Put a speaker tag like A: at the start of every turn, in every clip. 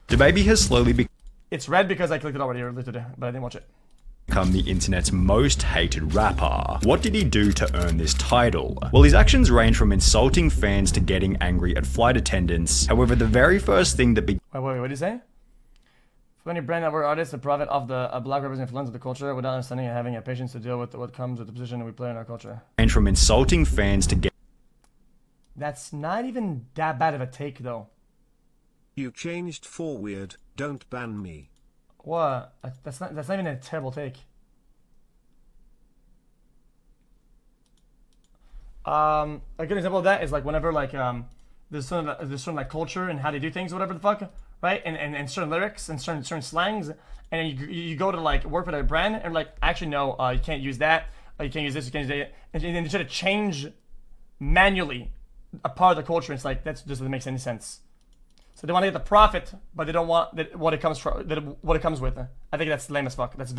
A: DaBaby has slowly
B: It's red because I clicked it already earlier today, but I didn't watch it.
A: become the internet's most hated rapper. What did he do to earn this title? Well, his actions range from insulting fans to getting angry at flight attendants. However, the very first thing that
B: Wait, what did you say? For any brand that were artists, the profit of the black rappers influence of the culture without understanding and having a patience to deal with what comes with the position that we play in our culture.
A: range from insulting fans to get
B: That's not even that bad of a take, though.
C: You changed for weird, don't ban me.
B: What? That's not even a terrible take. A good example of that is like whenever like there's certain like culture and how they do things, whatever the fuck, right? And certain lyrics and certain slangs, and you go to like work with a brand and like actually no, you can't use that, you can't use this, you can't use that, and then they try to change manually a part of the culture. It's like that just doesn't make any sense. So they want to get the profit, but they don't want what it comes from, what it comes with. I think that's lame as fuck. That's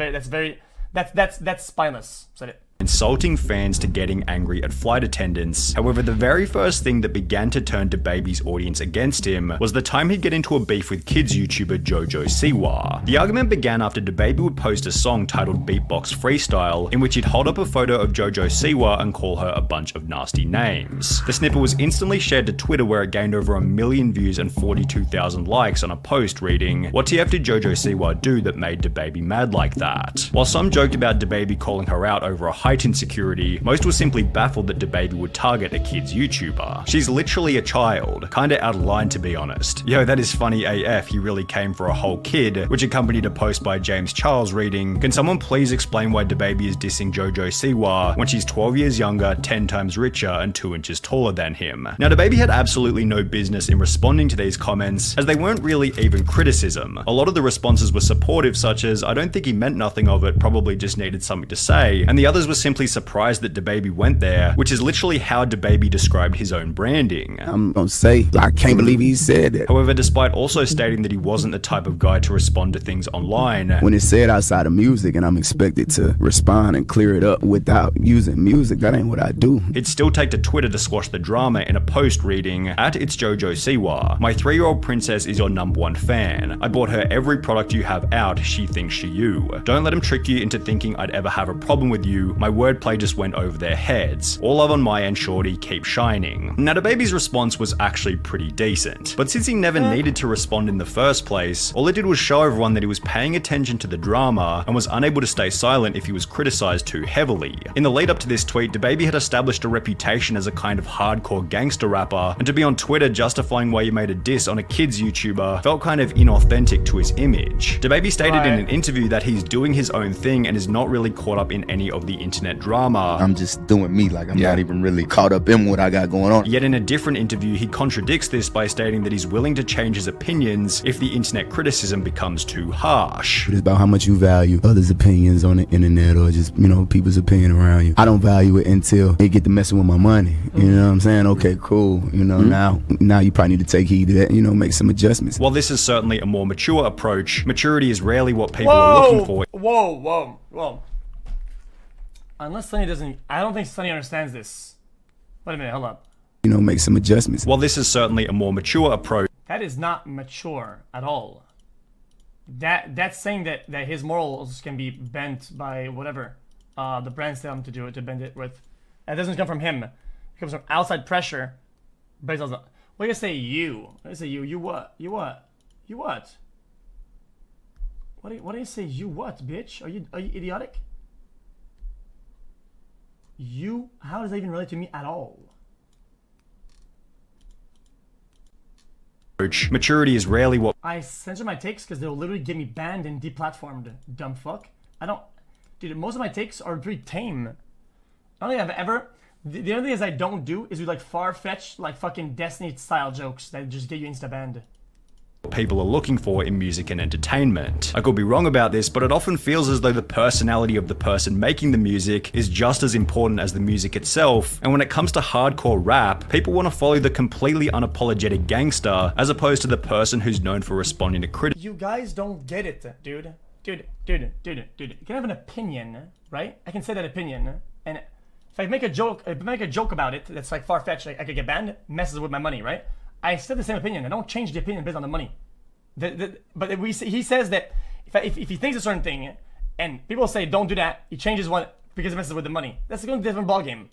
B: spineless. Said it.
A: insulting fans to getting angry at flight attendants. However, the very first thing that began to turn DaBaby's audience against him was the time he'd get into a beef with kids YouTuber Jojo Siwa. The argument began after DaBaby would post a song titled Beatbox Freestyle, in which he'd hold up a photo of Jojo Siwa and call her a bunch of nasty names. The snippet was instantly shared to Twitter, where it gained over 1 million views and 42,000 likes on a post reading, "What TF did Jojo Siwa do that made DaBaby mad like that?" While some joked about DaBaby calling her out over a height insecurity, most were simply baffled that DaBaby would target a kid's YouTuber. She's literally a child, kinda out of line to be honest. Yo, that is funny AF, he really came for a whole kid, which accompanied a post by James Charles reading, "Can someone please explain why DaBaby is dissing Jojo Siwa when she's 12 years younger, 10 times richer, and 2 inches taller than him?" Now DaBaby had absolutely no business in responding to these comments, as they weren't really even criticism. A lot of the responses were supportive, such as, "I don't think he meant nothing of it, probably just needed something to say," and the others were simply surprised that DaBaby went there, which is literally how DaBaby described his own branding.
D: I'm gonna say, I can't believe he said that.
A: However, despite also stating that he wasn't the type of guy to respond to things online,
D: When it's said outside of music and I'm expected to respond and clear it up without using music, that ain't what I do.
A: he'd still take to Twitter to squash the drama in a post reading, "It's Jojo Siwa. My 3-year-old princess is your #1 fan. I bought her every product you have out, she thinks she you. Don't let him trick you into thinking I'd ever have a problem with you. My wordplay just went over their heads. All love on my end, shorty, keep shining." Now DaBaby's response was actually pretty decent, but since he never needed to respond in the first place, all it did was show everyone that he was paying attention to the drama and was unable to stay silent if he was criticized too heavily. In the lead up to this tweet, DaBaby had established a reputation as a kind of hardcore gangster rapper, and to be on Twitter justifying why he made a diss on a kid's YouTuber felt kind of inauthentic to his image. DaBaby stated in an interview that he's doing his own thing and is not really caught up in any of the internet drama.
D: I'm just doing me, like I'm not even really caught up in what I got going on.
A: Yet in a different interview, he contradicts this by stating that he's willing to change his opinions if the internet criticism becomes too harsh.
D: It's about how much you value others' opinions on the internet or just, people's opinion around you. I don't value it until they get to messing with my money. You know what I'm saying? Okay, cool. Now you probably need to take heed to that, make some adjustments.
A: While this is certainly a more mature approach, maturity is rarely what people are looking for.
B: Whoa. Unless Sunny doesn't, I don't think Sunny understands this. Wait a minute, hold up.
D: Make some adjustments.
A: While this is certainly a more mature approach,
B: That is not mature at all. That's saying that his morals can be bent by whatever the brands tell him to do it, to bend it with. That doesn't come from him. It comes from outside pressure. Based on, what do you say you? What do you say you? You what? You what? You what? What do you say you what, bitch? Are you idiotic? You? How does that even relate to me at all?
A: maturity is rarely what
B: I censor my takes because they'll literally get me banned and deplatformed, dumb fuck. I don't... Dude, most of my takes are pretty tame. I don't think I've ever... The only thing I don't do is do like far-fetched, like fucking Destiny-style jokes that just get you insta-banned.
A: people are looking for in music and entertainment. I could be wrong about this, but it often feels as though the personality of the person making the music is just as important as the music itself, and when it comes to hardcore rap, people want to follow the completely unapologetic gangster as opposed to the person who's known for responding to criticism.
B: You guys don't get it, dude. Dude. You can have an opinion, right? I can say that opinion, and if I make a joke about it that's like far-fetched, like I could get banned, messes with my money, right? I still have the same opinion. I don't change the opinion based on the money. But he says that if he thinks a certain thing, and people say don't do that, he changes one because it messes with the money. That's a completely different ballgame.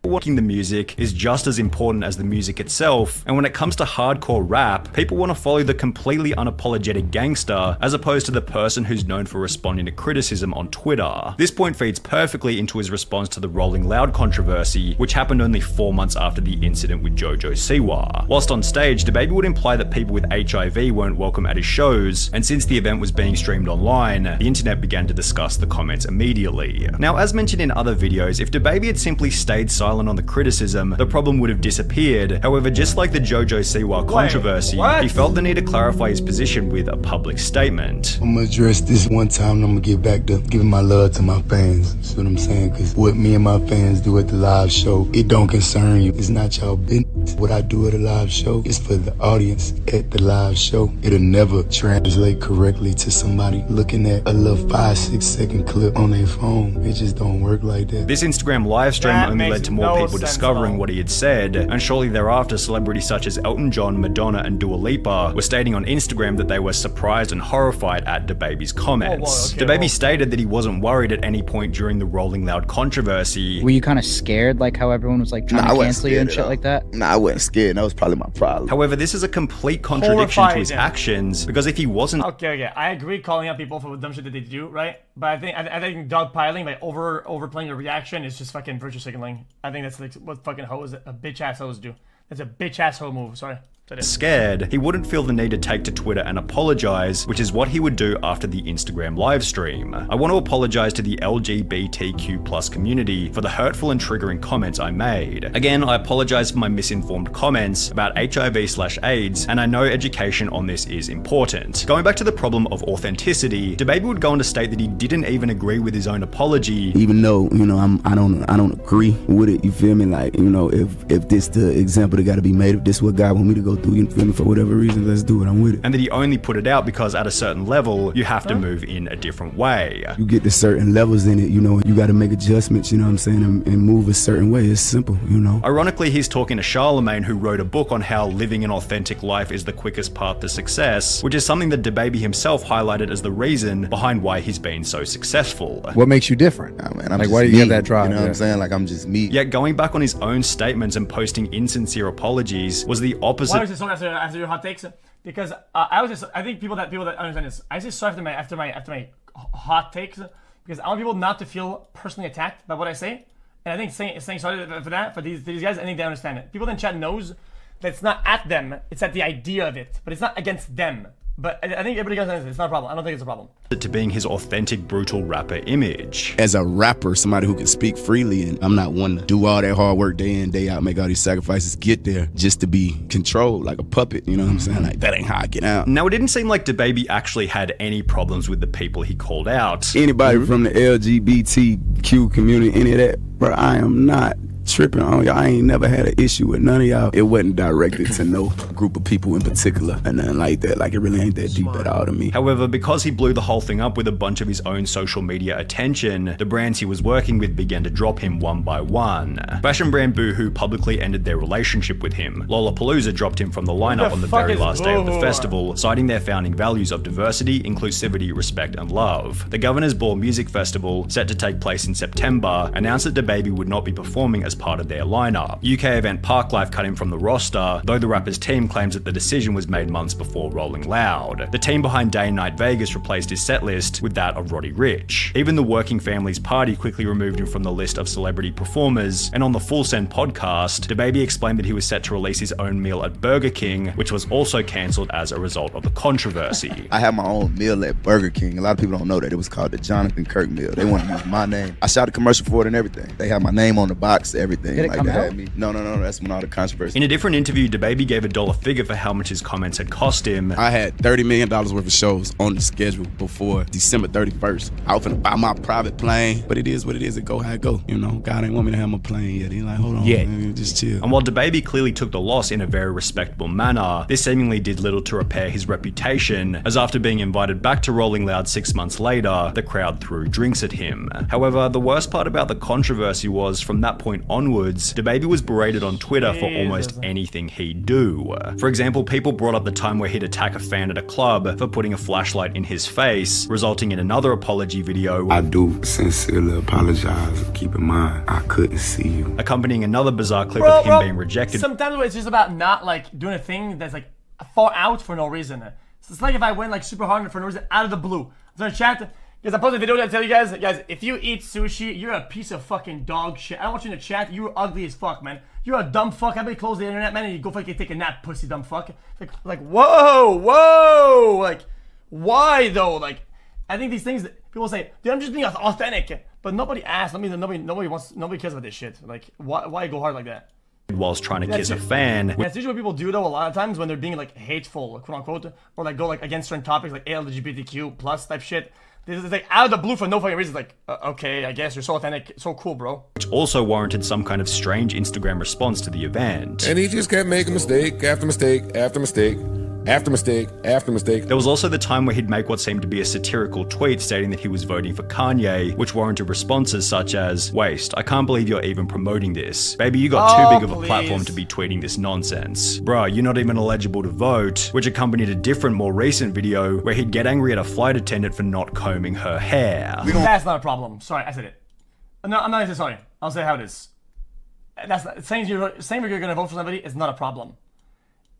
A: Working the music is just as important as the music itself, and when it comes to hardcore rap, people want to follow the completely unapologetic gangster as opposed to the person who's known for responding to criticism on Twitter. This point feeds perfectly into his response to the Rolling Loud controversy, which happened only 4 months after the incident with Jojo Siwa. Whilst on stage, DaBaby would imply that people with HIV weren't welcome at his shows, and since the event was being streamed online, the internet began to discuss the comments immediately. Now, as mentioned in other videos, if DaBaby had simply stayed silent on the criticism, the problem would have disappeared. However, just like the Jojo Siwa controversy, he felt the need to clarify his position with a public statement.
D: I'm gonna address this one time and I'm gonna get back to giving my love to my fans. See what I'm saying? Cause what me and my fans do at the live show, it don't concern you. It's not y'all business. What I do at a live show is for the audience at the live show. It'll never translate correctly to somebody looking at a little 5-6 second clip on their phone. It just don't work like that.
A: This Instagram live stream only led to more people discovering what he had said, and shortly thereafter celebrities such as Elton John, Madonna and Dua Lipa were stating on Instagram that they were surprised and horrified at DaBaby's comments. DaBaby stated that he wasn't worried at any point during the Rolling Loud controversy.
E: Were you kind of scared, like how everyone was like trying to cancel you and shit like that?
D: Nah, I wasn't scared. That was probably my problem.
A: However, this is a complete contradiction to his actions, because if he wasn't—
B: Okay, I agree calling out people for the dumb shit that they do, right? But I think dogpiling, like overplaying your reaction is just fucking virtue signaling. I think that's like what fucking hoes, bitch ass hoes do. That's a bitch ass hoe move, sorry.
A: Scared, he wouldn't feel the need to take to Twitter and apologize, which is what he would do after the Instagram live stream. I want to apologize to the LGBTQ+ community for the hurtful and triggering comments I made. Again, I apologize for my misinformed comments about HIV/AIDS, and I know education on this is important. Going back to the problem of authenticity, DaBaby would go on to state that he didn't even agree with his own apology.
D: Even though, you know, I don't agree with it, you feel me? Like, you know, if this the example that gotta be made, if this what God want me to go through, you feel me? For whatever reason, let's do it, I'm with it.
A: And that he only put it out because at a certain level, you have to move in a different way.
D: You get to certain levels in it, you know, you gotta make adjustments, you know what I'm saying, and move a certain way. It's simple, you know.
A: Ironically, he's talking to Charlemagne, who wrote a book on how living an authentic life is the quickest path to success, which is something that DaBaby himself highlighted as the reason behind why he's been so successful.
F: What makes you different?
D: Nah, man, I'm
F: like,
D: just
F: why do you
D: me,
F: have that drive?
D: You know what I'm saying? Like, I'm just me.
A: Yet going back on his own statements and posting insincere apologies was the opposite.
B: Why was it so after your hot takes? Because I think people that understand this, I say so after my hot takes, because I want people not to feel personally attacked by what I say, and I think saying sorry for these guys, I think they understand it. People in chat knows that it's not at them, it's at the idea of it, but it's not against them. But I think everybody understands it. It's not a problem. I don't think it's a problem.
A: To being his authentic, brutal rapper image.
D: As a rapper, somebody who can speak freely, and I'm not one to do all that hard work day in, day out, make all these sacrifices, get there just to be controlled like a puppet, you know what I'm saying? Like, that ain't how I get out.
A: Now, it didn't seem like DaBaby actually had any problems with the people he called out.
D: Anybody from the LGBTQ community, any of that, bro, I am not tripping on y'all. I ain't never had an issue with none of y'all. It wasn't directed to no group of people in particular and nothing like that. Like, it really ain't that deep at all to me.
A: However, because he blew the whole thing up with a bunch of his own social media attention, the brands he was working with began to drop him one by one. Fashion brand Boohoo publicly ended their relationship with him. Lollapalooza dropped him from the lineup on the very last day of the festival, citing their founding values of diversity, inclusivity, respect, and love. The Governor's Ball Music Festival, set to take place in September, announced that DaBaby would not be performing as part of their lineup. UK event Parklife cut him from the roster, though the rapper's team claims that the decision was made months before Rolling Loud. The team behind Day and Night Vegas replaced his setlist with that of Roddy Ricch. Even the Working Families Party quickly removed him from the list of celebrity performers, and on the Full Send podcast, DaBaby explained that he was set to release his own meal at Burger King, which was also cancelled as a result of the controversy.
D: I have my own meal at Burger King. A lot of people don't know that. It was called the Jonathan Kirk meal. They want to use my name. I shot a commercial for it and everything. They have my name on the box, everything.
E: Did it
D: like
E: come
D: they
E: out?
D: had me. No, that's when all the controversy.
A: In a different interview, DaBaby gave a dollar figure for how much his comments had cost him.
D: I had $30 million worth of shows on the schedule before December 31st. I was finna buy my private plane, but it is what it is. It go how it go. You know, God ain't want me to have my plane yet. He's like, hold on, man, just chill.
A: And while DaBaby clearly took the loss in a very respectable manner, this seemingly did little to repair his reputation, as after being invited back to Rolling Loud 6 months later, the crowd threw drinks at him. However, the worst part about the controversy was, from that point onwards, DaBaby was berated on Twitter for almost anything he'd do. For example, people brought up the time where he'd attack a fan at a club for putting a flashlight in his face, resulting in another apology video.
F: I do sincerely apologize. Keep in mind, I couldn't see you.
A: Accompanying another bizarre clip of him being rejected.
B: Sometimes it's just about not like doing a thing that's like far out for no reason. So it's like if I went like super hard for no reason out of the blue. So in chat, because I posted a video that I tell you guys, if you eat sushi, you're a piece of fucking dog shit. I don't want you in the chat. You're ugly as fuck, man. You're a dumb fuck. How about you close the internet, man, and you go fucking take a nap, pussy dumb fuck. Like whoa, like why though? Like I think these things that people say, dude, I'm just being authentic, but nobody asks. I mean, nobody cares about this shit. Like why go hard like that?
A: Whilst trying to kiss a fan.
B: That's usually what people do though a lot of times when they're being like hateful, quote unquote, or like go like against certain topics like LGBTQ plus type shit. This is like out of the blue for no fucking reason. Like, okay, I guess you're so authentic, so cool, bro.
A: Which also warranted some kind of strange Instagram response to the event.
G: And he just kept making mistake after mistake after mistake. After mistake, after mistake.
A: There was also the time where he'd make what seemed to be a satirical tweet stating that he was voting for Kanye, which warranted responses such as, "Waste, I can't believe you're even promoting this. Baby, you got too big of a platform to be tweeting this nonsense. Bruh, you're not even eligible to vote," which accompanied a different, more recent video where he'd get angry at a flight attendant for not combing her hair.
B: That's not a problem. Sorry, I said it. No, I'm not gonna say sorry. I'll say how it is. That's not, saying you're gonna vote for somebody is not a problem.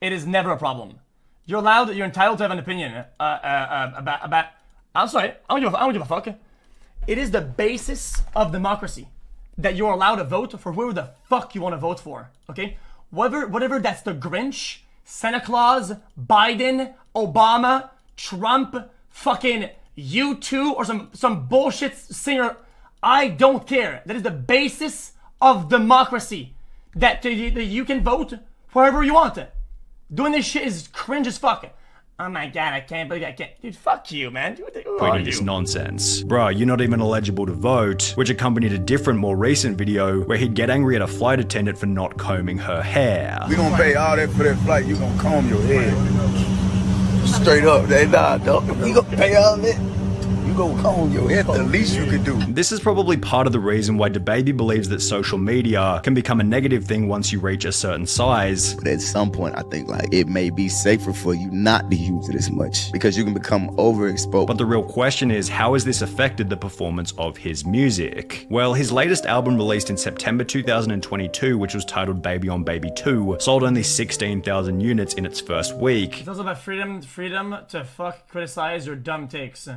B: It is never a problem. You're allowed, you're entitled to have an opinion about I'm sorry, I don't give a fuck. It is the basis of democracy that you're allowed to vote for whoever the fuck you want to vote for, okay? Whatever that's the Grinch, Santa Claus, Biden, Obama, Trump, fucking U2, or some bullshit singer, I don't care. That is the basis of democracy, that you can vote wherever you want it. Doing this shit is cringe as fuck. Oh my god, I can't believe I can't. Dude, fuck you, man. Who are you?
A: This nonsense. Bruh, you're not even eligible to vote, which accompanied a different, more recent video where he'd get angry at a flight attendant for not combing her hair.
D: We gonna pay all that for that flight, you gonna comb your head. Straight up, they nah, dog. We gonna pay all that. You gonna comb your head, the least you could do.
A: This is probably part of the reason why DaBaby believes that social media can become a negative thing once you reach a certain size.
D: But at some point, I think like it may be safer for you not to use it as much because you can become overexposed.
A: But the real question is, how has this affected the performance of his music? Well, his latest album released in September 2022, which was titled Baby on Baby 2, sold only 16,000 units in its first week.
B: It's also about freedom to fuck, criticize your dumb takes.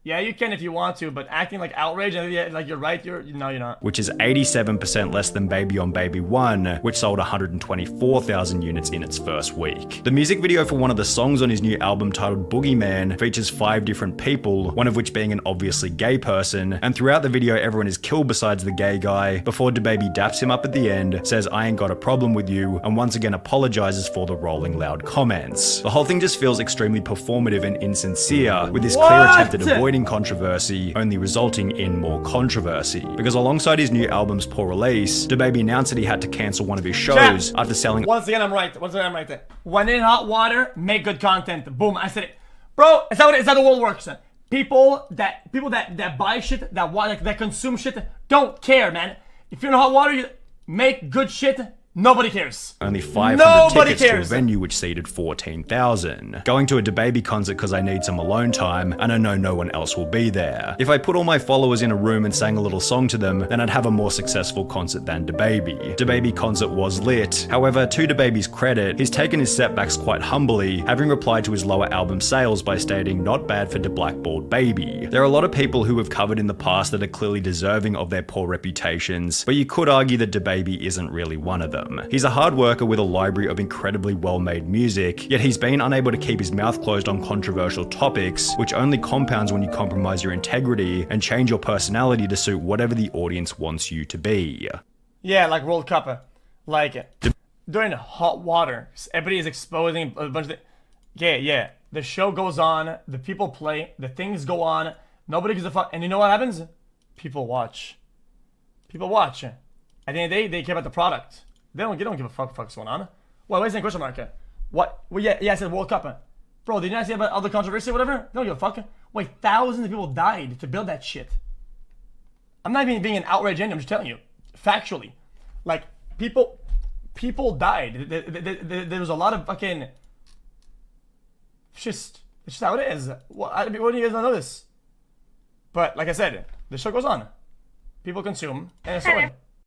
B: Yeah, you can if you want to, but acting like outrage and like you're right, no, you're not.
A: Which is 87% less than Baby on Baby 1, which sold 124,000 units in its first week. The music video for one of the songs on his new album titled Boogeyman features 5 different people, one of which being an obviously gay person, and throughout the video everyone is killed besides the gay guy, before DaBaby daps him up at the end, says "I ain't got a problem with you," and once again apologizes for the rolling loud comments. The whole thing just feels extremely performative and insincere, with this clear attempt at avoiding controversy only resulting in more controversy. Because alongside his new album's poor release, DaBaby announced that he had to cancel one of his shows after selling—
B: Once again, I'm right there. When in hot water, make good content. Boom, I said it. Bro, it's how the world works. People that buy shit, that consume shit, don't care, man. If you're in hot water, you make good shit. Nobody cares.
A: Only 500 tickets to a venue which seated 14,000. Going to a DaBaby concert because I need some alone time and I know no one else will be there. If I put all my followers in a room and sang a little song to them, then I'd have a more successful concert than DaBaby. DaBaby concert was lit. However, to DaBaby's credit, he's taken his setbacks quite humbly, having replied to his lower album sales by stating, "Not bad for the blackballed baby." There are a lot of people who have covered in the past that are clearly deserving of their poor reputations, but you could argue that DaBaby isn't really one of them. He's a hard worker with a library of incredibly well-made music, yet he's been unable to keep his mouth closed on controversial topics, which only compounds when you compromise your integrity and change your personality to suit whatever the audience wants you to be.
B: Yeah, like World Cup. Like, during hot water, everybody is exposing a bunch of yeah. The show goes on, the people play, the things go on, nobody gives a fuck, and you know what happens? People watch. People watch. At the end of the day, they care about the product. They don't give a fuck what's going on. Well, wait a second, question mark. What? Well, yeah, I said World Cup. Bro, did you not see about all the controversy or whatever? They don't give a fuck. Wait, thousands of people died to build that shit. I'm not even being an outrage, I'm just telling you. Factually. Like people died. There was a lot of fucking. It's just how it is. What do you guys not know this? But like I said, the show goes on. People consume, and it's so.